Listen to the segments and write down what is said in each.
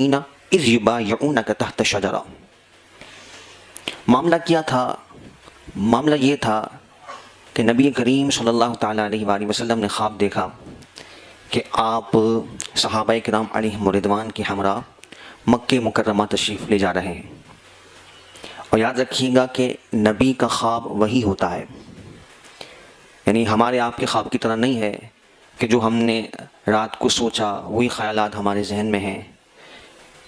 اذ یبایعونک تحت الشجرہ۔ معاملہ یہ تھا کہ نبی کریم صلی اللہ تعالیٰ علیہ وآلہ وسلم نے خواب دیکھا کہ آپ صحابہ کرام علیہم رضوان کے ہمراہ مکہ مکرمہ تشریف لے جا رہے ہیں۔ اور یاد رکھیے گا کہ نبی کا خواب وہی ہوتا ہے، یعنی ہمارے آپ کے خواب کی طرح نہیں ہے کہ جو ہم نے رات کو سوچا وہی خیالات ہمارے ذہن میں ہیں،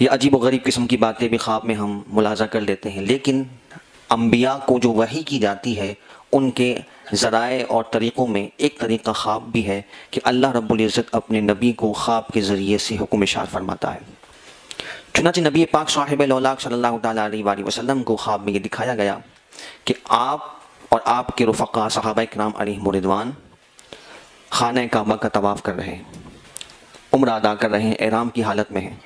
یہ عجیب و غریب قسم کی باتیں بھی خواب میں ہم ملاحظہ کر لیتے ہیں۔ لیکن انبیاء کو جو وحی کی جاتی ہے ان کے ذرائع اور طریقوں میں ایک طریقہ خواب بھی ہے کہ اللہ رب العزت اپنے نبی کو خواب کے ذریعے سے حکم ارشاد فرماتا ہے۔ چنانچہ نبی پاک صاحب الاولاق صلی اللہ تعالیٰ علیہ وآلہ وسلم کو خواب میں یہ دکھایا گیا کہ آپ اور آپ کے رفقا صحابہ کرام علیہم رضوان خانہ کعبہ کا طواف کر رہے ہیں، عمرہ ادا کر رہے ہیں، احرام کی حالت میں ہیں۔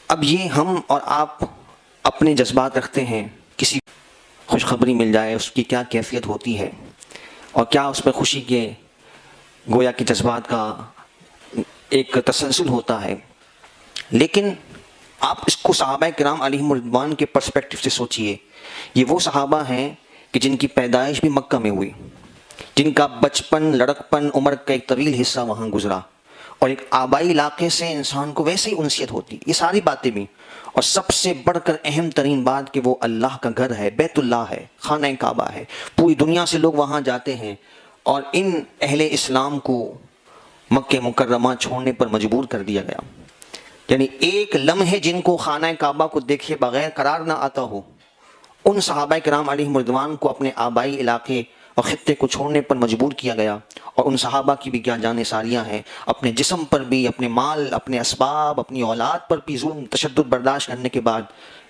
اب یہ ہم اور آپ اپنے جذبات رکھتے ہیں، کسی خوشخبری مل جائے اس کی کیا کیفیت ہوتی ہے اور کیا اس پہ خوشی کے گویا کہ جذبات کا ایک تسلسل ہوتا ہے۔ لیکن آپ اس کو صحابہ کرام علیہم رضوان کے پرسپیکٹو سے سوچئے، یہ وہ صحابہ ہیں کہ جن کی پیدائش بھی مکہ میں ہوئی، جن کا بچپن، لڑکپن، عمر کا ایک طویل حصہ وہاں گزرا، اور ایک آبائی علاقے سے انسان کو ویسے ہی انسیت ہوتی، یہ ساری باتیں بھی، اور سب سے بڑھ کر اہم ترین بات کہ وہ اللہ کا گھر ہے، بیت اللہ ہے، خانہ کعبہ ہے، پوری دنیا سے لوگ وہاں جاتے ہیں، اور ان اہل اسلام کو مکہ مکرمہ چھوڑنے پر مجبور کر دیا گیا۔ یعنی ایک لمحے جن کو خانہ کعبہ کو دیکھے بغیر قرار نہ آتا ہو، ان صحابہ کرام علیہم رضوان کو اپنے آبائی علاقے اور خطے کو چھوڑنے پر مجبور کیا گیا، اور ان صحابہ کی بھی کیا جانیں ساریاں ہیں، اپنے جسم پر بھی، اپنے مال، اپنے اسباب، اپنی اولاد پر بھی ظلم تشدد برداشت کرنے کے بعد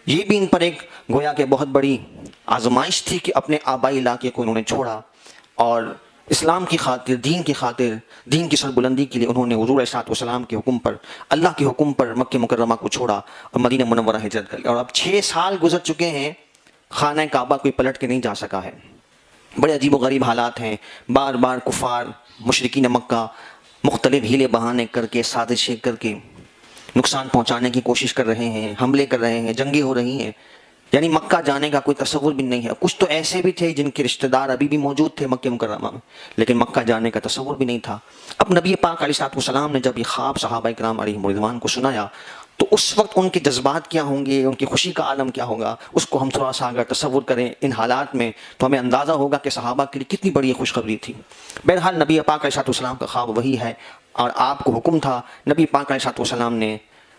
یہ بھی ان پر ایک گویا کہ بہت بڑی آزمائش تھی کہ اپنے آبائی علاقے کو انہوں نے چھوڑا، اور اسلام کی خاطر، دین کی خاطر، دین کی سربلندی کے لیے انہوں نے حضور علیہ السلام کے حکم پر، اللہ کے حکم پر مکہ مکرمہ کو چھوڑا اور مدینہ منورہ ہجرت کر لیا۔ اور اب 6 سال گزر چکے ہیں، خانہ کعبہ کوئی پلٹ کے نہیں جا سکا ہے، بڑے عجیب و غریب حالات ہیں، بار بار کفار مشرکین مکہ مختلف ہیلے بہانے کر کے، سازشیں کر کے نقصان پہنچانے کی کوشش کر رہے ہیں، حملے کر رہے ہیں، جنگیں ہو رہی ہیں، یعنی مکہ جانے کا کوئی تصور بھی نہیں ہے۔ کچھ تو ایسے بھی تھے جن کے رشتہ دار ابھی بھی موجود تھے مکہ مکرمہ میں، لیکن مکہ جانے کا تصور بھی نہیں تھا۔ اب نبی پاک علیہ السلام نے جب یہ خواب صحابہ کرام علیہم رضوان کو سنایا تو اس وقت ان کے جذبات کیا ہوں گے، ان کی خوشی کا عالم کیا ہوگا، اس کو ہم تھوڑا سا اگر تصور کریں ان حالات میں تو ہمیں اندازہ ہوگا کہ صحابہ کے لیے کتنی بڑی خوشخبری تھی۔ بہرحال نبی پاک علیہ السلام کا خواب وہی ہے، اور آپ کو حکم تھا، نبی پاک علیہ السلام نے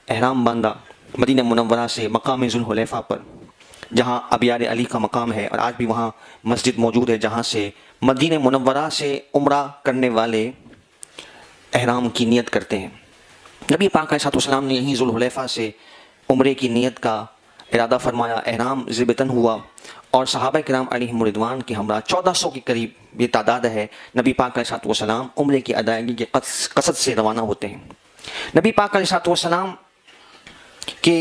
احرام باندھا مدینہ منورہ سے مقام ذوالحلیفہ پر، جہاں ابیار علی کا مقام ہے، اور آج بھی وہاں مسجد موجود ہے جہاں سے مدینہ منورہ سے عمرہ کرنے والے احرام کی نیت کرتے ہیں۔ نبی پاک علیہ السلام نے یہیں ذوالحلیفہ سے عمرے کی نیت کا ارادہ فرمایا، احرام ذبتاً ہوا، اور صحابہ کرام علیہم رضوان کے ہمراہ 1400 کے قریب یہ تعداد ہے، نبی پاک علیہ السلام عمرے کی ادائیگی کے قصد سے روانہ ہوتے ہیں۔ نبی پاک علیہ السلام کے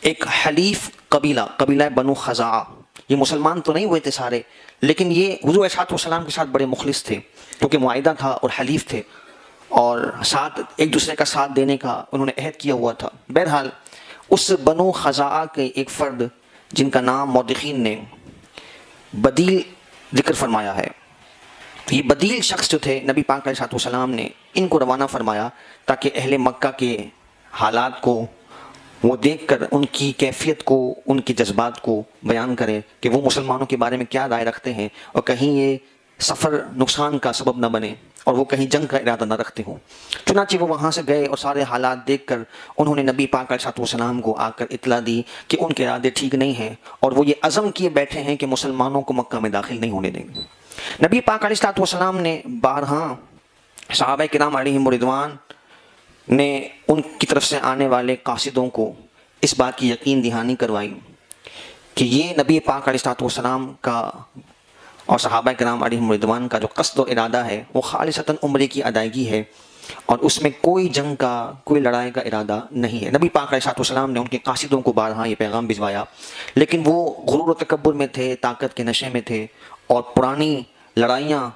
ایک حلیف قبیلہ بنو خزاعہ، یہ مسلمان تو نہیں ہوئے تھے سارے، لیکن یہ حضور علیہ السلام کے ساتھ بڑے مخلص تھے، کیونکہ معاہدہ تھا اور حلیف تھے، اور ساتھ ایک دوسرے کا ساتھ دینے کا انہوں نے عہد کیا ہوا تھا۔ بہرحال اس بنو خزاعہ کے ایک فرد جن کا نام مورخین نے بدیل ذکر فرمایا ہے، یہ بدیل شخص جو تھے نبی پاک علیہ السلام نے ان کو روانہ فرمایا تاکہ اہل مکہ کے حالات کو وہ دیکھ کر ان کی کیفیت کو، ان کے جذبات کو بیان کریں کہ وہ مسلمانوں کے بارے میں کیا رائے رکھتے ہیں، اور کہیں یہ سفر نقصان کا سبب نہ بنے اور وہ کہیں جنگ کا ارادہ نہ رکھتے ہوں۔ چنانچہ وہ وہاں سے گئے اور سارے حالات دیکھ کر انہوں نے نبی پاک علیہ السلام کو آ کر اطلاع دی کہ ان کے ارادے ٹھیک نہیں ہیں، اور وہ یہ عزم کیے بیٹھے ہیں کہ مسلمانوں کو مکہ میں داخل نہیں ہونے دیں گے۔ نبی پاک علیہ السلام نے بارہا صحابہ کرام علیہم رضوان نے ان کی طرف سے آنے والے قاصدوں کو اس بات کی یقین دہانی کروائی کہ یہ نبی پاک علیہ السلام کا اور صحابہ کرام علیہم رضوان کا جو قصد و ارادہ ہے وہ خالصتاً عمرے کی ادائیگی ہے، اور اس میں کوئی جنگ کا، کوئی لڑائی کا ارادہ نہیں ہے۔ نبی پاک علیہ السلام نے ان کے قاصدوں کو بارہا یہ پیغام بھجوایا، لیکن وہ غرور و تکبر میں تھے، طاقت کے نشے میں تھے، اور پرانی لڑائیاں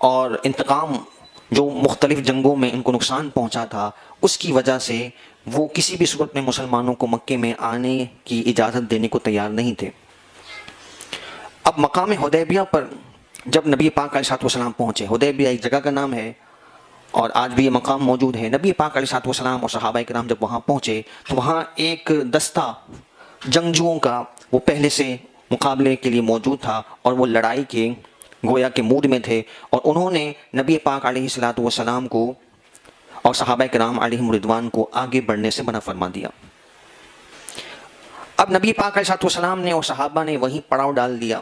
اور انتقام جو مختلف جنگوں میں ان کو نقصان پہنچا تھا اس کی وجہ سے وہ کسی بھی صورت میں مسلمانوں کو مکے میں آنے کی اجازت دینے کو تیار نہیں تھے۔ اب مقام حدیبیہ پر جب نبی پاک علیہ السلام پہنچے، حدیبیہ ایک جگہ کا نام ہے اور آج بھی یہ مقام موجود ہے، نبی پاک علیہ السلام اور صحابہ کرام جب وہاں پہنچے تو وہاں ایک دستہ جنگجوؤں کا وہ پہلے سے مقابلے کے لیے موجود تھا اور وہ لڑائی کے گویا کے موڈ میں تھے، اور انہوں نے نبی پاک علیہ السلام کو اور صحابہ کرام علیہم رضوان کو آگے بڑھنے سے منع فرما دیا۔ اب نبی پاک علیہ السلام نے اور صحابہ نے وہیں پڑاؤ ڈال دیا،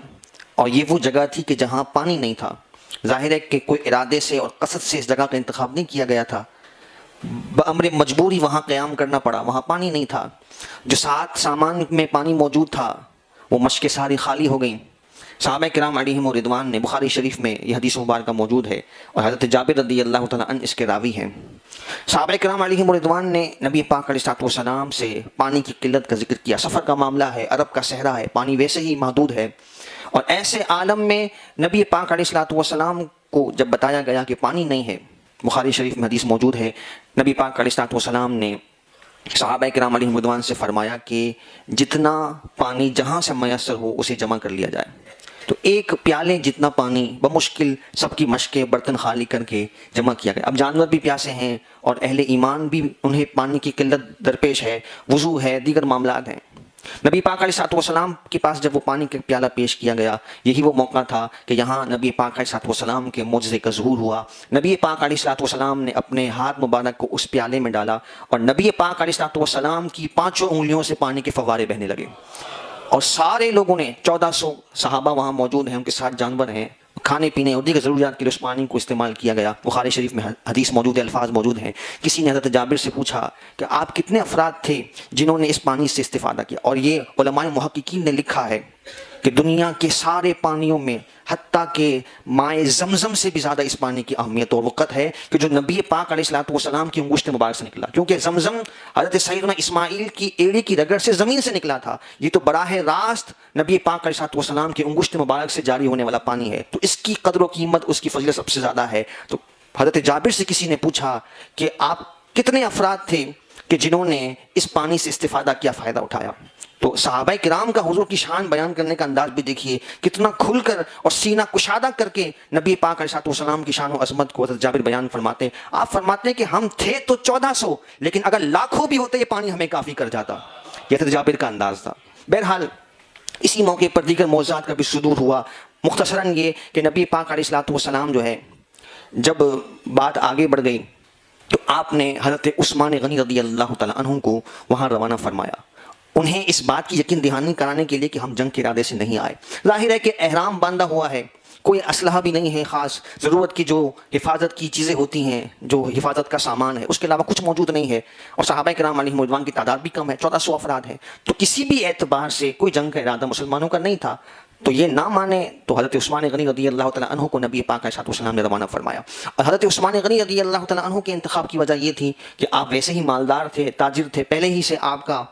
اور یہ وہ جگہ تھی کہ جہاں پانی نہیں تھا۔ ظاہر ہے کہ کوئی ارادے سے اور قصد سے اس جگہ کا انتخاب نہیں کیا گیا تھا، بامر مجبوری وہاں قیام کرنا پڑا، وہاں پانی نہیں تھا۔ جو ساتھ سامان میں پانی موجود تھا وہ مشقیں ساری خالی ہو گئیں۔ صحابہ کرام علیہم رضوان نے، بخاری شریف میں یہ حدیث مبارکہ موجود ہے اور حضرت جابر رضی اللہ تعالیٰ عنہ اس کے راوی ہیں، صحابہ کرام علیہم رضوان نے نبی پاک علیہ السلام سے پانی کی قلت کا ذکر کیا۔ سفر کا معاملہ ہے، عرب کا صحرا ہے، پانی ویسے ہی محدود ہے، اور ایسے عالم میں نبی پاک علیہ السلام کو جب بتایا گیا کہ پانی نہیں ہے، بخاری شریف میں حدیث موجود ہے، نبی پاک علیہ السلام نے صحابہ کرام علیہم رضوان سے فرمایا کہ جتنا پانی جہاں سے میسر ہو اسے جمع کر لیا جائے۔ تو ایک پیالے جتنا پانی بمشکل سب کی مشقیں برتن خالی کر کے جمع کیا گیا۔ اب جانور بھی پیاسے ہیں اور اہل ایمان بھی، انہیں پانی کی قلت درپیش ہے، وضو ہے، دیگر معاملات ہیں۔ نبی پاک علیہ السلام کے پاس جب وہ پانی کا پیالہ پیش کیا گیا، یہی وہ موقع تھا کہ یہاں نبی پاک علیہ السلام کے معجزے کا ظہور ہوا۔ نبی پاک علیہ السلام نے اپنے ہاتھ مبارک کو اس پیالے میں ڈالا اور نبی پاک علیہ السلام کی 5 انگلیوں سے پانی کے فوارے بہنے لگے، اور سارے لوگوں نے، 1400 صحابہ وہاں موجود ہیں، ان کے ساتھ جانور ہیں، کھانے پینے اور دیگر ضروریات کے لیے اس پانی کو استعمال کیا گیا۔ بخاری شریف میں حدیث موجود ہے، الفاظ موجود ہیں۔ کسی نے حضرت جابر سے پوچھا کہ آپ کتنے افراد تھے جنہوں نے اس پانی سے استفادہ کیا، اور یہ علماء محققین نے لکھا ہے کہ دنیا کے سارے پانیوں میں حتیٰ کہ مائع زمزم سے بھی زیادہ اس پانی کی اہمیت اور وقت ہے کہ جو نبی پاک علیہ السلام کی انگشت مبارک سے نکلا، کیونکہ زمزم حضرت سیدنا اسماعیل کی ایڑی کی رگڑ سے زمین سے نکلا تھا، یہ تو براہ راست نبی پاک علیہ السلام کی انگشت مبارک سے جاری ہونے والا پانی ہے، تو اس کی قدر و قیمت، اس کی فضیلت سب سے زیادہ ہے۔ تو حضرت جابر سے کسی نے پوچھا کہ آپ کتنے افراد تھے کہ جنہوں نے اس پانی سے استفادہ کیا، فائدہ اٹھایا؟ تو صحابہ کرام کا حضور کی شان بیان کرنے کا انداز بھی دیکھیے، کتنا کھل کر اور سینہ کشادہ کر کے نبی پاک علیہ السلام کی شان و عظمت کو حضرت جابر بیان فرماتے۔ آپ فرماتے ہیں کہ ہم تھے تو 1400، لیکن اگر لاکھوں بھی ہوتے یہ پانی ہمیں کافی کر جاتا۔ یہ حضرت جابر کا انداز تھا۔ بہرحال اسی موقع پر دیگر معجزات کا بھی صدور ہوا۔ مختصراً یہ کہ نبی پاک علیہ السلام جو ہے، جب بات آگے بڑھ گئی تو آپ نے حضرت عثمان غنی رضی اللہ تعالیٰ عنہ کو وہاں روانہ فرمایا، انہیں اس بات کی یقین دہانی کرانے کے لیے کہ ہم جنگ کے ارادے سے نہیں آئے۔ ظاہر ہے کہ احرام باندھا ہوا ہے، کوئی اسلحہ بھی نہیں ہے، خاص ضرورت کی جو حفاظت کی چیزیں ہوتی ہیں، جو حفاظت کا سامان ہے، اس کے علاوہ کچھ موجود نہیں ہے، اور صحابہ کرام علیہم رضوان کی تعداد بھی کم ہے، 1400 افراد ہیں، تو کسی بھی اعتبار سے کوئی جنگ کا ارادہ مسلمانوں کا نہیں تھا۔ تو یہ نہ مانے تو حضرت عثمان غنی رضی اللہ تعالیٰ عنہ کو نبی پاک علیہ السلام نے روانہ فرمایا، اور حضرت عثمان غنی رضی اللہ تعالیٰ عنہ کے انتخاب کی وجہ یہ تھی کہ آپ ویسے ہی مالدار تھے، تاجر تھے، پہلے ہی سے آپ کا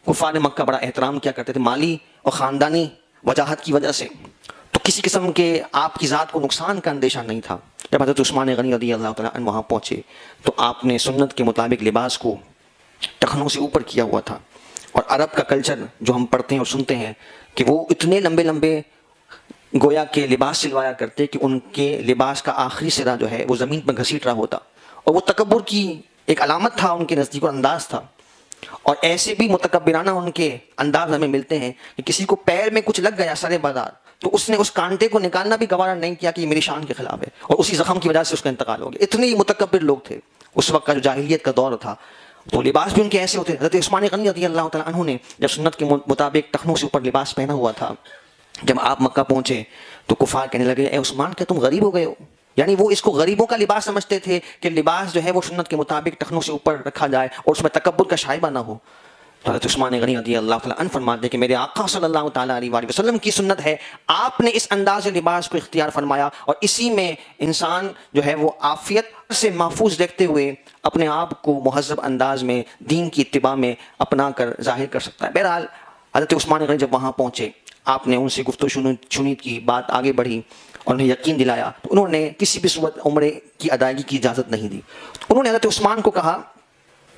کفار مکہ بڑا احترام کیا کرتے تھے، مالی اور خاندانی وجاہت کی وجہ سے، تو کسی قسم کے آپ کی ذات کو نقصان کا اندیشہ نہیں تھا۔ جب حضرت عثمان غنی رضی اللہ تعالیٰ عنہ وہاں پہنچے تو آپ نے سنت کے مطابق لباس کو ٹخنوں سے اوپر کیا ہوا تھا، اور عرب کا کلچر جو ہم پڑھتے ہیں اور سنتے ہیں کہ وہ اتنے لمبے لمبے گویا کے لباس سلوایا کرتے کہ ان کے لباس کا آخری سرا جو ہے وہ زمین پر گھسیٹ رہا ہوتا، اور وہ تکبر کی ایک علامت تھا ان کے نزدیک اور انداز تھا۔ اور ایسے بھی متکبرانہ ان کے انداز ہمیں ملتے ہیں کہ کسی کو پیر میں کچھ لگ گیا سرے بازار تو اس نے اس کانٹے کو نکالنا بھی گوارا نہیں کیا کہ یہ میری شان کے خلاف ہے، اور اسی زخم کی وجہ سے اس کا انتقال ہو گیا۔ اتنے ہی متکبر لوگ تھے اس وقت کا، جو جاہلیت کا دور تھا، تو لباس بھی ان کے ایسے ہوتے۔ حضرت عثمان غنی رضی اللہ تعالیٰ عنہ نے جب سنت کے مطابق ٹخنوں سے اوپر لباس پہنا ہوا تھا، جب آپ مکہ پہنچے تو کفار کہنے لگے، اے عثمان کیا تم غریب ہو گئے ہو؟ یعنی وہ اس کو غریبوں کا لباس سمجھتے تھے کہ لباس جو ہے وہ سنت کے مطابق ٹخنوں سے اوپر رکھا جائے اور اس میں تکبر کا شائبہ نہ ہو۔ حضرت عثمان غنی رضی اللہ تعالیٰ عنہ فرماتے کہ میرے آقا صلی اللہ تعالیٰ علیہ وآلہ وسلم کی سنت ہے، آپ نے اس انداز لباس کو اختیار فرمایا، اور اسی میں انسان جو ہے وہ عافیت سے محفوظ دیکھتے ہوئے اپنے آپ کو مہذب انداز میں دین کی اتباع میں اپنا کر ظاہر کر سکتا ہے۔ بہرحال حضرت عثمان غنی جب وہاں پہنچے، آپ نے ان سے گفت و شنید کی، بات آگے بڑھی اور انہیں یقین دلایا، تو انہوں نے کسی بھی صورت عمرے کی ادائیگی کی اجازت نہیں دی۔ انہوں نے حضرت عثمان کو کہا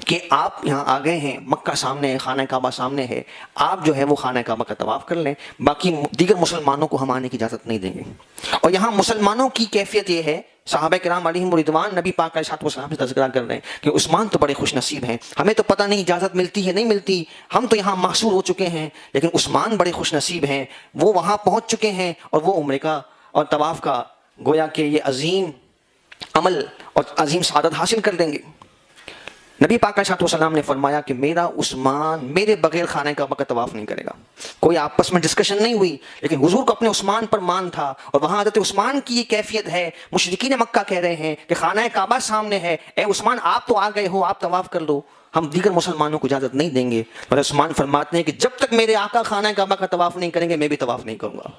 کہ آپ یہاں آ گئے ہیں، مکہ سامنے ہے، خانہ کعبہ سامنے ہے، آپ جو ہے وہ خانہ کعبہ کا طواف کر لیں، باقی دیگر مسلمانوں کو ہم آنے کی اجازت نہیں دیں گے۔ اور یہاں مسلمانوں کی کیفیت یہ ہے، صحابہ کرام علیہم رضوان نبی پاک علیہ السلام سے تذکرہ کر رہے ہیں کہ عثمان تو بڑے خوش نصیب ہیں، ہمیں تو پتہ نہیں اجازت ملتی ہے نہیں ملتی، ہم تو یہاں محصور ہو چکے ہیں، لیکن عثمان بڑے خوش نصیب ہیں، وہ وہاں پہنچ چکے ہیں اور وہ عمرے کا اور طواف کا گویا کہ یہ عظیم عمل اور عظیم سعادت حاصل کر لیں گے۔ نبی پاک علیہ السلام نے فرمایا کہ میرا عثمان میرے بغیر خانہ کعبہ کا طواف نہیں کرے گا۔ کوئی آپس میں ڈسکشن نہیں ہوئی، لیکن حضور کو اپنے عثمان پر مان تھا، اور وہاں حضرت عثمان کی یہ کیفیت ہے، مشرکین مکہ کہہ رہے ہیں کہ خانہ کعبہ سامنے ہے، اے عثمان آپ تو آ گئے ہو، آپ طواف کر لو، ہم دیگر مسلمانوں کو اجازت نہیں دیں گے۔ اور عثمان فرماتے ہیں کہ جب تک میرے آقا خانہ کعبہ کا طواف نہیں کریں گے میں بھی طواف نہیں کروں گا۔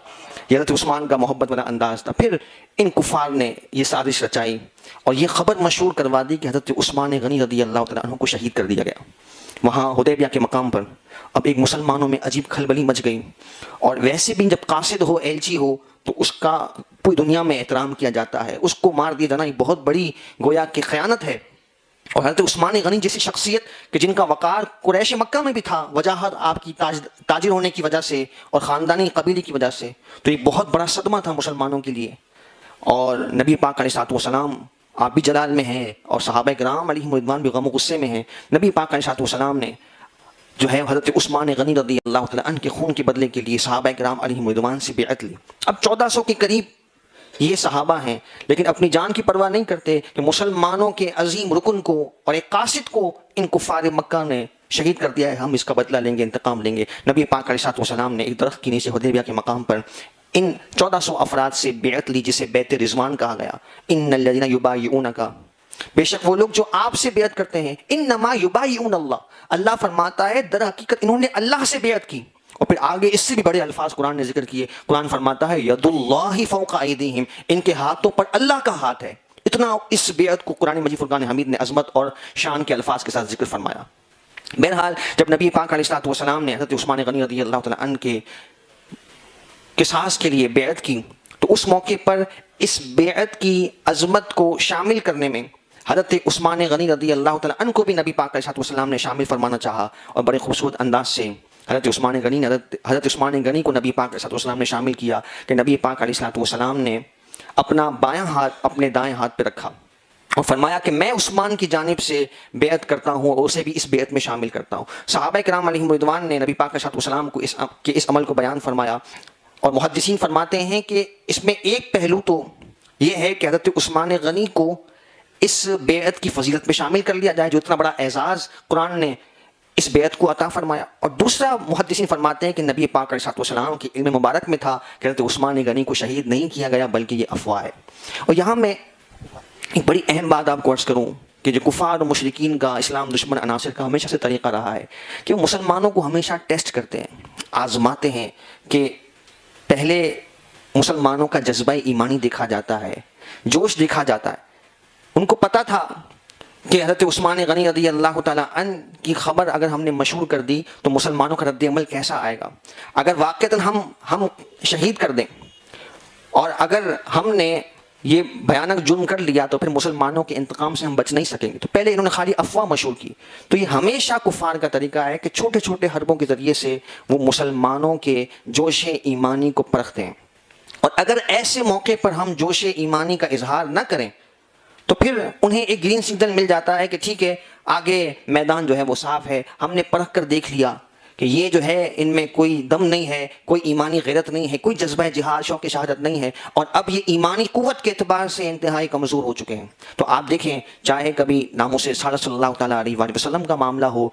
یہ حضرت عثمان کا محبت والا انداز تھا۔ پھر ان کفار نے یہ سازش رچائی اور یہ خبر مشہور کروا دی کہ حضرت عثمان غنی رضی اللہ تعالیٰ عنہ کو شہید کر دیا گیا۔ وہاں حدیبیہ کے مقام پر اب ایک مسلمانوں میں عجیب کھلبلی مچ گئی، اور ویسے بھی جب قاصد ہو، ایلچی ہو، تو اس کا پوری دنیا میں احترام کیا جاتا ہے، اس کو مار دیا جانا ایک بہت بڑی گویا کہ خیانت ہے۔ اور حضرت عثمان غنی جیسی شخصیت کہ جن کا وقار قریش مکہ میں بھی تھا، وجاہت آپ کی تاجر ہونے کی وجہ سے اور خاندانی قبیلے کی وجہ سے، تو یہ بہت بڑا صدمہ تھا مسلمانوں کے لیے۔ اور نبی پاک علیہ السلام آپ بھی جلال میں ہیں اور صحابہ کرام علیہم رضوان بھی غم و غصے میں ہیں۔ نبی پاک علیہ السلام نے جو ہے حضرت عثمان غنی رضی اللہ تعالیٰ عنہ کے خون کے بدلے کے لیے صحابہ کرام علیہم رضوان سے بیعت لی۔ اب 1400 کے قریب یہ صحابہ ہیں، لیکن اپنی جان کی پرواہ نہیں کرتے کہ مسلمانوں کے عظیم رکن کو اور ایک قاصد کو ان کفار مکہ نے شہید کر دیا ہے، ہم اس کا بدلہ لیں گے، انتقام لیں گے۔ نبی پاک علیہ السلام نے ایک درخت کے نیچے حدیبیہ کے مقام پر ان 1400 افراد سے بیعت لی، جسے بیعت رضوان کہا گیا۔ ان الذین یبایعونک، بے شک وہ لوگ جو آپ سے بیعت کرتے ہیں، انما یبایعون اللہ، اللہ فرماتا ہے در حقیقت انہوں نے اللہ سے بیعت کی۔ اور پھر آگے اس سے بھی بڑے الفاظ قرآن نے ذکر کیے، قرآن فرماتا ہے ید اللہ فوق ایدیہم، ان کے ہاتھوں پر اللہ کا ہاتھ ہے۔ اتنا اس بیعت کو قرآن مجید فرقان حمید نے عظمت اور شان کے الفاظ کے ساتھ ذکر فرمایا۔ بہرحال جب نبی پاک علیہ السلام نے حضرت عثمان غنی رضی اللہ تعالیٰ عنہ کے قصاص کے لیے بیعت کی، تو اس موقع پر اس بیعت کی عظمت کو شامل کرنے میں حضرت عثمان غنی رضی اللہ تعالیٰ عنہ کو بھی نبی پاک علیہ السلام نے شامل فرمانا چاہا، اور بڑے خوبصورت انداز سے حضرت عثمان غنی کو نبی پاک علیہ السلام نے شامل کیا کہ نبی پاک علیہ السلام نے اپنا بایاں ہاتھ اپنے دائیں ہاتھ پہ رکھا اور فرمایا کہ میں عثمان کی جانب سے بیعت کرتا ہوں اور اسے بھی اس بیعت میں شامل کرتا ہوں۔ صحابہ کرام علیہم رضوان نے نبی پاک علیہ السلام کو اس عمل کو بیان فرمایا، اور محدثین فرماتے ہیں کہ اس میں ایک پہلو تو یہ ہے کہ حضرت عثمان غنی کو اس بیعت کی فضیلت میں شامل کر لیا جائے، جو اتنا بڑا اعزاز قرآن نے اس بیعت کو عطا فرمایا، اور دوسرا محدثین فرماتے ہیں کہ نبی پاک علیہ السلام کے علم مبارک میں تھا کہ حضرت عثمان غنی کو شہید نہیں کیا گیا بلکہ یہ افواہ ہے۔ اور یہاں میں ایک بڑی اہم بات آپ کو عرض کروں کہ جو کفار و مشرکین کا، اسلام دشمن عناصر کا ہمیشہ سے طریقہ رہا ہے کہ وہ مسلمانوں کو ہمیشہ ٹیسٹ کرتے ہیں، آزماتے ہیں، کہ پہلے مسلمانوں کا جذبہ ایمانی دیکھا جاتا ہے، جوش دیکھا جاتا ہے۔ ان کو پتہ تھا کہ حضرت عثمان غنی رضی اللہ تعالیٰ عنہ کی خبر اگر ہم نے مشہور کر دی تو مسلمانوں کا رد عمل کیسا آئے گا۔ اگر واقعتاً ہم شہید کر دیں اور اگر ہم نے یہ بھیانک جرم کر لیا تو پھر مسلمانوں کے انتقام سے ہم بچ نہیں سکیں گے۔ تو پہلے انہوں نے خالی افواہ مشہور کی۔ تو یہ ہمیشہ کفار کا طریقہ ہے کہ چھوٹے چھوٹے حربوں کے ذریعے سے وہ مسلمانوں کے جوش ایمانی کو پرکھتے ہیں، اور اگر ایسے موقع پر ہم جوش ایمانی کا اظہار نہ کریں تو پھر انہیں ایک گرین سگنل مل جاتا ہے کہ ٹھیک ہے آگے میدان جو ہے وہ صاف ہے، ہم نے پرکھ کر دیکھ لیا کہ یہ جو ہے ان میں کوئی دم نہیں ہے، کوئی ایمانی غیرت نہیں ہے، کوئی جذبہ جہاد شوق شہادت نہیں ہے، اور اب یہ ایمانی قوت کے اعتبار سے انتہائی کمزور ہو چکے ہیں۔ تو آپ دیکھیں، چاہے کبھی ناموس رسالت صلی اللہ تعالیٰ علیہ وآلہ وسلم کا معاملہ ہو،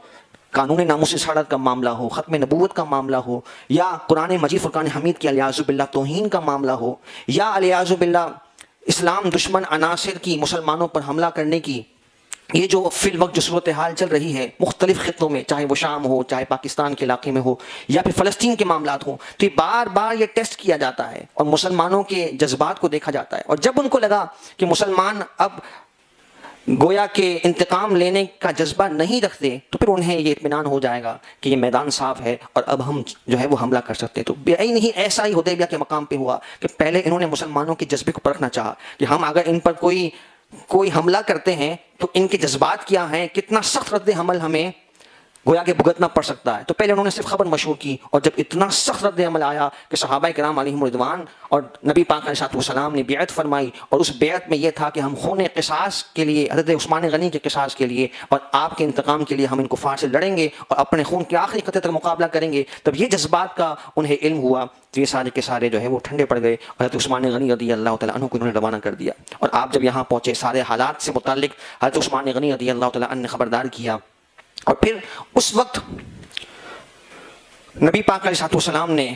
قانون ناموس رسالت کا معاملہ ہو، ختم نبوت کا معاملہ ہو، یا قرآن مجید فرقان حمید کی الیاذ باللہ توہین کا معاملہ ہو، یا الیاذ باللہ اسلام دشمن عناصر کی مسلمانوں پر حملہ کرنے کی یہ جو فی الوقت جو صورتحال چل رہی ہے مختلف خطوں میں، چاہے وہ شام ہو، چاہے پاکستان کے علاقے میں ہو، یا پھر فلسطین کے معاملات ہوں، تو یہ بار بار یہ ٹیسٹ کیا جاتا ہے اور مسلمانوں کے جذبات کو دیکھا جاتا ہے۔ اور جب ان کو لگا کہ مسلمان اب گویا کہ انتقام لینے کا جذبہ نہیں رکھتے تو پھر انہیں یہ اطمینان ہو جائے گا کہ یہ میدان صاف ہے اور اب ہم جو ہے وہ حملہ کر سکتے ہیں۔ تو بعین ہی ایسا ہی حدیبیہ کے مقام پہ ہوا کہ پہلے انہوں نے مسلمانوں کے جذبے کو پرکھنا چاہا کہ ہم اگر ان پر کوئی کوئی حملہ کرتے ہیں تو ان کے جذبات کیا ہیں, کتنا سخت رد عمل ہمیں گویا کہ بھگتنا پڑ سکتا ہے. تو پہلے انہوں نے صرف خبر مشہور کی, اور جب اتنا سخت رد عمل آیا کہ صحابہ کرام علیہم رضوان اور نبی پاک علیہ الصلوۃ والسلام نے بیعت فرمائی, اور اس بیعت میں یہ تھا کہ ہم خون قصاص کے لیے, حضرت عثمان غنی کے قصاص کے لیے اور آپ کے انتقام کے لیے ہم ان کفار سے لڑیں گے اور اپنے خون کے آخری قطرے تک مقابلہ کریں گے. تب یہ جذبات کا انہیں علم ہوا تو یہ سارے کے سارے جو ہے وہ ٹھنڈے پڑ گئے, اور حضرت عثمان غنی رضی اللہ تعالیٰ عنہ کو انہوں نے روانہ کر دیا. اور آپ جب یہاں پہنچے, سارے حالات سے متعلق حضرت عثمان غنی رضی اللہ تعالیٰ عنہ نے خبردار کیا, اور پھر اس وقت نبی پاک علیہ الصلوۃ والسلام نے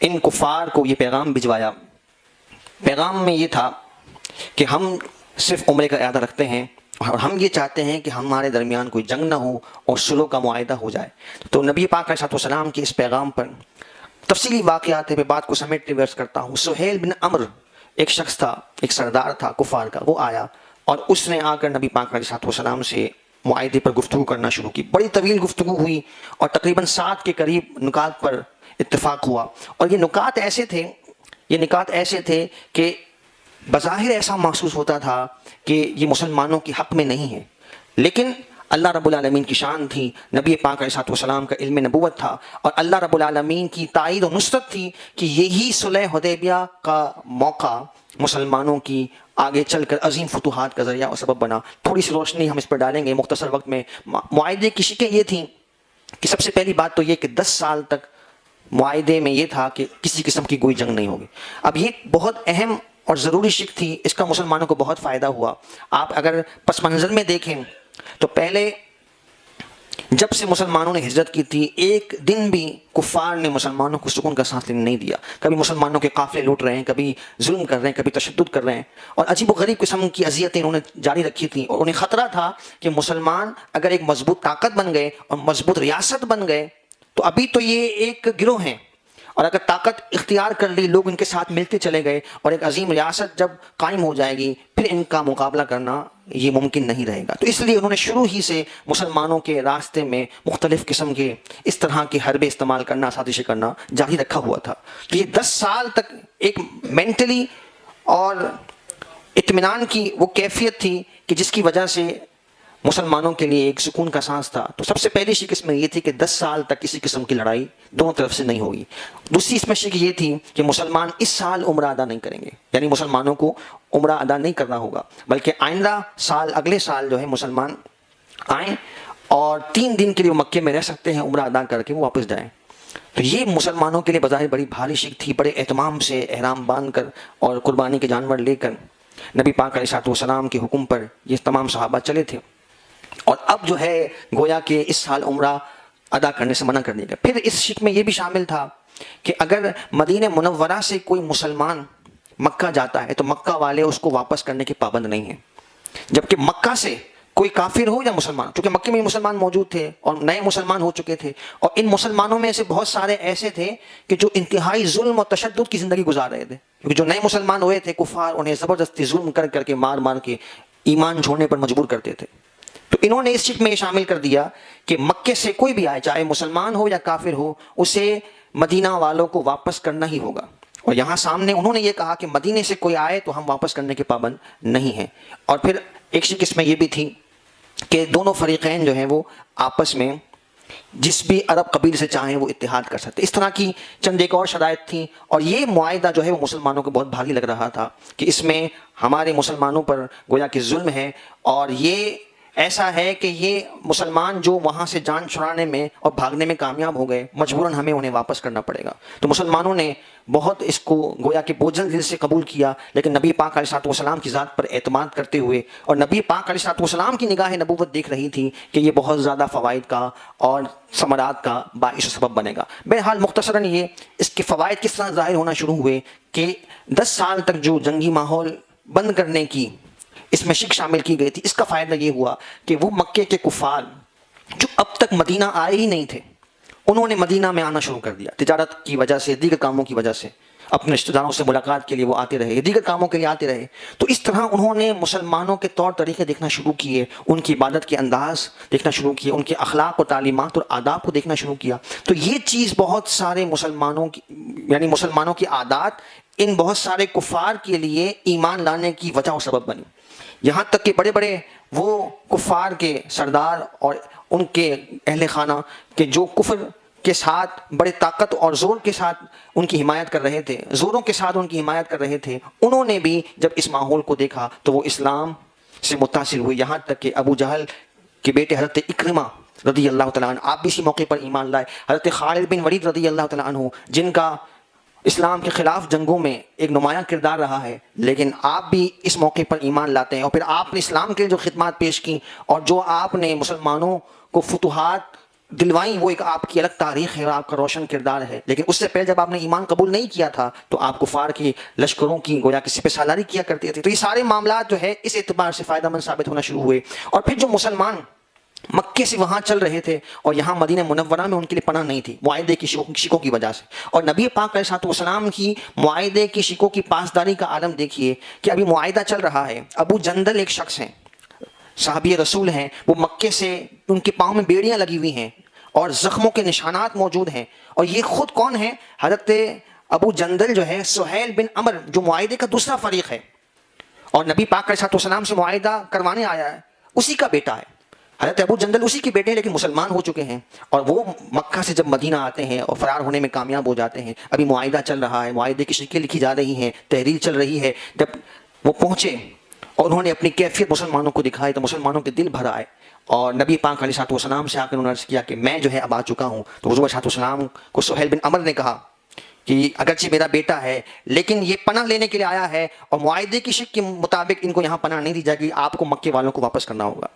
ان کفار کو یہ پیغام بھجوایا. پیغام میں یہ تھا کہ ہم صرف عمرے کا ارادہ رکھتے ہیں اور ہم یہ چاہتے ہیں کہ ہمارے درمیان کوئی جنگ نہ ہو اور صلح کا معاہدہ ہو جائے. تو نبی پاک علیہ الصلوۃ والسلام کے اس پیغام پر تفصیلی واقعات ہے, میں بات کو سمیٹ کے عرض کرتا ہوں. سہیل بن عمرو ایک شخص تھا, ایک سردار تھا کفار کا, وہ آیا اور اس نے آ کر نبی پاک علیہ الصلوۃ والسلام سے معاہدے پر گفتگو کرنا شروع کی. بڑی طویل گفتگو ہوئی اور تقریباً 7 کے قریب نکات پر اتفاق ہوا. اور یہ نکات ایسے تھے کہ بظاہر ایسا محسوس ہوتا تھا کہ یہ مسلمانوں کے حق میں نہیں ہے, لیکن اللہ رب العالمین کی شان تھی, نبی پاک علیہ الصلوۃ والسلام کا علم نبوت تھا, اور اللہ رب العالمین کی تائید و نصرت تھی کہ یہی صلح حدیبیہ کا موقع مسلمانوں کی آگے چل کر عظیم فتوحات کا ذریعہ اور سبب بنا. تھوڑی سی روشنی ہم اس پر ڈالیں گے مختصر وقت میں. معاہدے کی شکیں یہ تھیں کہ سب سے پہلی بات تو یہ کہ 10 سال تک معاہدے میں یہ تھا کہ کسی قسم کی کوئی جنگ نہیں ہوگی. اب یہ بہت اہم اور ضروری شک تھی, اس کا مسلمانوں کو بہت فائدہ ہوا. آپ اگر پس منظر میں دیکھیں تو پہلے جب سے مسلمانوں نے ہجرت کی تھی, ایک دن بھی کفار نے مسلمانوں کو سکون کا سانس لینے نہیں دیا. کبھی مسلمانوں کے قافلے لوٹ رہے ہیں, کبھی ظلم کر رہے ہیں, کبھی تشدد کر رہے ہیں, اور عجیب و غریب قسم کی اذیتیں انہوں نے جاری رکھی تھیں. اور انہیں خطرہ تھا کہ مسلمان اگر ایک مضبوط طاقت بن گئے اور مضبوط ریاست بن گئے تو ابھی تو یہ ایک گروہ ہیں, اور اگر طاقت اختیار کر لی, لوگ ان کے ساتھ ملتے چلے گئے اور ایک عظیم ریاست جب قائم ہو جائے گی, پھر ان کا مقابلہ کرنا یہ ممکن نہیں رہے گا. تو اس لیے انہوں نے شروع ہی سے مسلمانوں کے راستے میں مختلف قسم کے اس طرح کے حربے استعمال کرنا, سازشیں کرنا جاری رکھا ہوا تھا. تو یہ 10 سال تک ایک مینٹلی اور اطمینان کی وہ کیفیت تھی کہ جس کی وجہ سے مسلمانوں کے لیے ایک سکون کا سانس تھا. تو سب سے پہلی شک اس میں یہ تھی کہ 10 سال تک کسی قسم کی لڑائی دونوں طرف سے نہیں ہوگی. دوسری اس میں شک یہ تھی کہ مسلمان اس سال عمرہ ادا نہیں کریں گے, یعنی مسلمانوں کو عمرہ ادا نہیں کرنا ہوگا, بلکہ آئندہ سال, اگلے سال جو ہے مسلمان آئیں اور 3 دن کے لیے وہ مکے میں رہ سکتے ہیں, عمرہ ادا کر کے وہ واپس جائیں. تو یہ مسلمانوں کے لیے بظاہر بڑی بھاری شک تھی. بڑے اہتمام سے احرام باندھ کر اور قربانی کے جانور لے کر نبی پاک علیہ الصلوۃ والسلام کے حکم پر یہ تمام صحابہ چلے تھے, اور اب جو ہے گویا کہ اس سال عمرہ ادا کرنے سے منع کر دیا گیا. پھر اس شک میں یہ بھی شامل تھا کہ اگر مدینہ منورہ سے کوئی مسلمان مکہ جاتا ہے تو مکہ والے اس کو واپس کرنے کے پابند نہیں ہیں, جبکہ مکہ سے کوئی کافر ہو یا مسلمان, کیونکہ مکے میں مسلمان موجود تھے اور نئے مسلمان ہو چکے تھے, اور ان مسلمانوں میں سے بہت سارے ایسے تھے کہ جو انتہائی ظلم اور تشدد کی زندگی گزار رہے تھے, کیونکہ جو نئے مسلمان ہوئے تھے کفار انہیں زبردستی ظلم کر کر کے مار مار کے ایمان چھوڑنے پر مجبور کرتے تھے. تو انہوں نے اس شک میں یہ شامل کر دیا کہ مکے سے کوئی بھی آئے, چاہے مسلمان ہو یا کافر ہو, اسے مدینہ والوں کو واپس کرنا ہی ہوگا. اور یہاں سامنے انہوں نے یہ کہا کہ مدینے سے کوئی آئے تو ہم واپس کرنے کے پابند نہیں ہیں. اور پھر ایک شک اس میں یہ بھی تھی کہ دونوں فریقین جو ہیں وہ آپس میں جس بھی عرب قبیل سے چاہیں وہ اتحاد کر سکتے. اس طرح کی چند ایک اور شرائط تھیں, اور یہ معاہدہ جو ہے وہ مسلمانوں کو بہت بھاری لگ رہا تھا کہ اس میں ہمارے مسلمانوں پر گویا کہ ظلم ہے, اور یہ ایسا ہے کہ یہ مسلمان جو وہاں سے جان چھڑانے میں اور بھاگنے میں کامیاب ہو گئے, مجبوراً ہمیں انہیں واپس کرنا پڑے گا. تو مسلمانوں نے بہت اس کو گویا کہ بوجھل دل سے قبول کیا, لیکن نبی پاک علیہ الصلوۃ والسلام کی ذات پر اعتماد کرتے ہوئے, اور نبی پاک علیہ الصلوۃ والسلام کی نگاہ نبوت دیکھ رہی تھی کہ یہ بہت زیادہ فوائد کا اور ثمرات کا باعث و سبب بنے گا. بہرحال مختصراً یہ اس کے فوائد کس طرح ظاہر ہونا شروع ہوئے کہ 10 سال تک جو جنگی ماحول بند کرنے کی اس میں شک شامل کی گئی تھی, اس کا فائدہ یہ ہوا کہ وہ مکے کے کفار جو اب تک مدینہ آئے ہی نہیں تھے, انہوں نے مدینہ میں آنا شروع کر دیا. تجارت کی وجہ سے, دیگر کاموں کی وجہ سے, اپنے رشتہ داروں سے ملاقات کے لیے وہ آتے رہے, دیگر کاموں کے لیے آتے رہے. تو اس طرح انہوں نے مسلمانوں کے طور طریقے دیکھنا شروع کیے, ان کی عبادت کے انداز دیکھنا شروع کیے, ان کے اخلاق و تعلیمات اور آداب کو دیکھنا شروع کیا. تو یہ چیز بہت سارے مسلمانوں کی, یعنی مسلمانوں کی عادات ان بہت سارے کفار کے لیے ایمان لانے کی وجہ اور سبب بنی. یہاں تک کہ بڑے بڑے وہ کفار کے سردار اور ان کے اہل خانہ کہ جو کفر کے ساتھ بڑے طاقت اور زور کے ساتھ ان کی حمایت کر رہے تھے، زوروں کے ساتھ ان کی حمایت کر رہے تھے، انہوں نے بھی جب اس ماحول کو دیکھا تو وہ اسلام سے متاثر ہوئے. یہاں تک کہ ابو جہل کے بیٹے حضرت اکرمہ رضی اللہ تعالیٰ عنہ آپ بھی اسی موقع پر ایمان لائے. حضرت خالد بن ولید رضی اللہ تعالیٰ عنہ جن کا اسلام کے خلاف جنگوں میں ایک نمایاں کردار رہا ہے، لیکن آپ بھی اس موقع پر ایمان لاتے ہیں. اور پھر آپ نے اسلام کے جو خدمات پیش کی اور جو آپ نے مسلمانوں کو فتوحات دلوائیں، وہ ایک آپ کی الگ تاریخ ہے اور آپ کا روشن کردار ہے. لیکن اس سے پہلے جب آپ نے ایمان قبول نہیں کیا تھا تو آپ کفار کی لشکروں کی گویا کہ سپہ سالاری کیا کرتے تھے. تو یہ سارے معاملات جو ہے اس اعتبار سے فائدہ مند ثابت ہونا شروع ہوئے. اور پھر جو مسلمان مکے سے وہاں چل رہے تھے اور یہاں مدینہ منورہ میں ان کے لیے پناہ نہیں تھی معاہدے کی شکوں کی وجہ سے، اور نبی پاک علیہ السلام کی معاہدے کی شکوں کی پاسداری کا عالم دیکھیے کہ ابھی معاہدہ چل رہا ہے. ابو جندل ایک شخص ہیں، صحابی رسول ہیں، وہ مکے سے ان کے پاؤں میں بیڑیاں لگی ہوئی ہیں اور زخموں کے نشانات موجود ہیں. اور یہ خود کون ہے؟ حضرت ابو جندل جو ہے سہیل بن عمر جو معاہدے کا دوسرا فریق ہے اور نبی پاک علیہ السلام سے معاہدہ کروانے آیا ہے، اسی کا بیٹا ہے. حضرت ابو جندل اسی کے بیٹے ہیں لیکن مسلمان ہو چکے ہیں، اور وہ مکہ سے جب مدینہ آتے ہیں اور فرار ہونے میں کامیاب ہو جاتے ہیں. ابھی معاہدہ چل رہا ہے، معاہدے کی شکیں لکھی جا رہی ہیں، تحریر چل رہی ہے. جب وہ پہنچے اور انہوں نے اپنی کیفیت مسلمانوں کو دکھائی تو مسلمانوں کے دل بھر آئے، اور نبی پاک علیہ السلام سے آ کر انہوں نے عرض کیا کہ میں جو ہے اب آ چکا ہوں. تو حضور علیہ السلام کو سہیل بن عمر نے کہا کہ اگرچہ میرا بیٹا ہے لیکن یہ پناہ لینے کے لیے آیا ہے اور معاہدے کی شک کے مطابق ان کو یہاں پناہ نہیں دی جائے گی، آپ کو مکے والوں کو واپس کرنا ہوگا.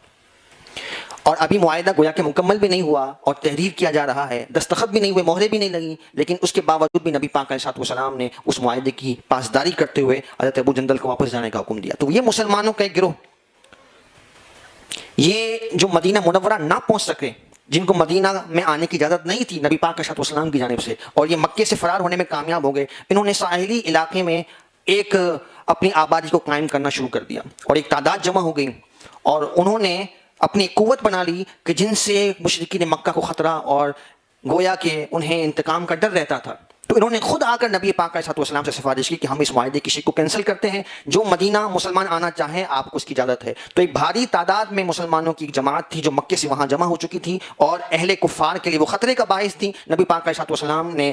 اور ابھی معاہدہ گویا کہ مکمل بھی نہیں ہوا اور تحریر کیا جا رہا ہے، دستخط بھی نہیں ہوئے، مہریں بھی نہیں لگی، لیکن اس کے باوجود بھی نبی پاک علیہ السلام نے اس معاہدے کی پاسداری کرتے ہوئے حضرت ابو جندل کو واپس جانے کا حکم دیا. تو یہ مسلمانوں کا ایک گروہ، یہ جو مدینہ منورہ نہ پہنچ سکے، جن کو مدینہ میں آنے کی اجازت نہیں تھی نبی پاک علیہ السلام کی جانب سے، اور یہ مکے سے فرار ہونے میں کامیاب ہو گئے، انہوں نے ساحلی علاقے میں ایک اپنی آبادی کو قائم کرنا شروع کر دیا اور ایک تعداد جمع ہو گئی، اور انہوں نے اپنی قوت بنا لی کہ جن سے مشرکین مکہ کو خطرہ اور گویا کہ انہیں انتقام کا ڈر رہتا تھا. تو انہوں نے خود آ کر نبی پاک علیہ السلام سے سفارش کی کہ ہم اس معاہدے کی شک کو کینسل کرتے ہیں، جو مدینہ مسلمان آنا چاہیں آپ کو اس کی اجازت ہے. تو ایک بھاری تعداد میں مسلمانوں کی ایک جماعت تھی جو مکے سے وہاں جمع ہو چکی تھی اور اہل کفار کے لیے وہ خطرے کا باعث تھی. نبی پاک علیہ السلام نے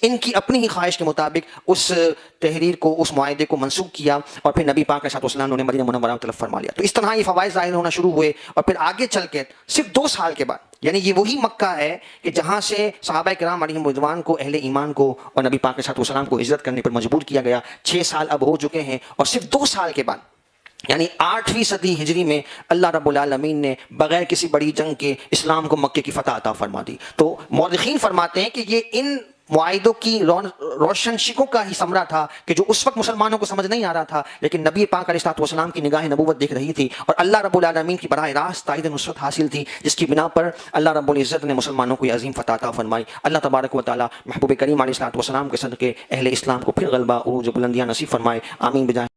ان کی اپنی ہی خواہش کے مطابق اس تحریر کو، اس معاہدے کو منسوخ کیا، اور پھر نبی پاک علیہ السلام نے مدینہ منورہ کی طرف فرما لیا. تو اس طرح یہ فوائد ظاہر ہونا شروع ہوئے، اور پھر آگے چل کے صرف 2 سال کے بعد، یعنی یہ وہی مکہ ہے کہ جہاں سے صحابہ کرام علیہم رضوان کو، اہل ایمان کو اور نبی پاک علیہ السلام کو ہجرت کرنے پر مجبور کیا گیا. 6 سال اب ہو چکے ہیں، اور صرف 2 سال کے بعد یعنی 8ویں صدی ہجری میں اللہ رب العالمین نے بغیر کسی بڑی جنگ کے اسلام کو مکے کی فتح عطا فرما دی. تو مورخین فرماتے ہیں کہ یہ ان معاہدوں کی روشن شکوں کا ہی ثمرہ تھا کہ جو اس وقت مسلمانوں کو سمجھ نہیں آ رہا تھا، لیکن نبی پاک علیہ السلام کی نگاہ نبوت دیکھ رہی تھی، اور اللہ رب العالمین کی براہ راست تائید نصرت حاصل تھی، جس کی بنا پر اللہ رب العزت نے مسلمانوں کو یہ عظیم فتح عطا فرمائی. اللہ تبارک و تعالی محبوب کریم علیہ السلام کے صدقے اہل اسلام کو پھر غلبہ، عروج و بلندیاں نصیب فرمائے. آمین بجائے